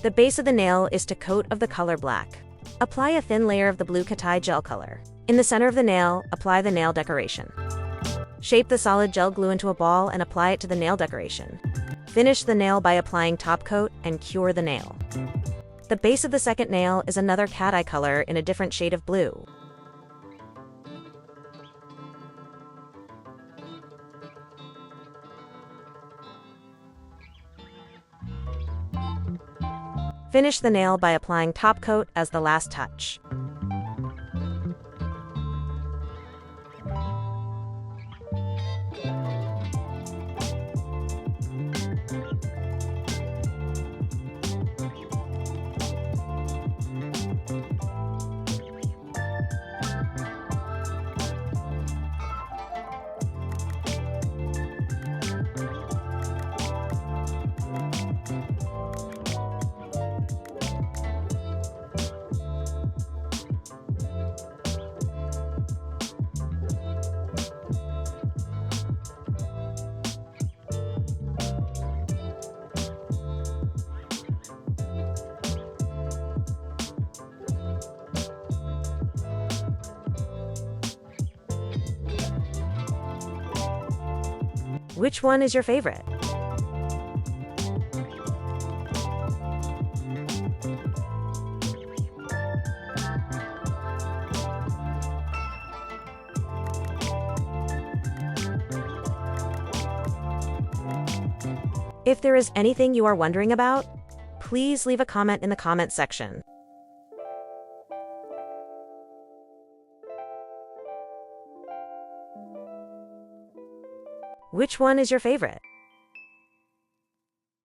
The base of the nail is to coat of the color black. Apply a thin layer of the blue Katai gel color. In the center of the nail, apply the nail decoration. Shape the solid gel glue into a ball and apply it to the nail decoration. Finish the nail by applying top coat and cure the nail. The base of the second nail is another cat eye color in a different shade of blue. Finish the nail by applying top coat as the last touch. Which one is your favorite? If there is anything you are wondering about, please leave a comment in the comment section. Which one is your favorite?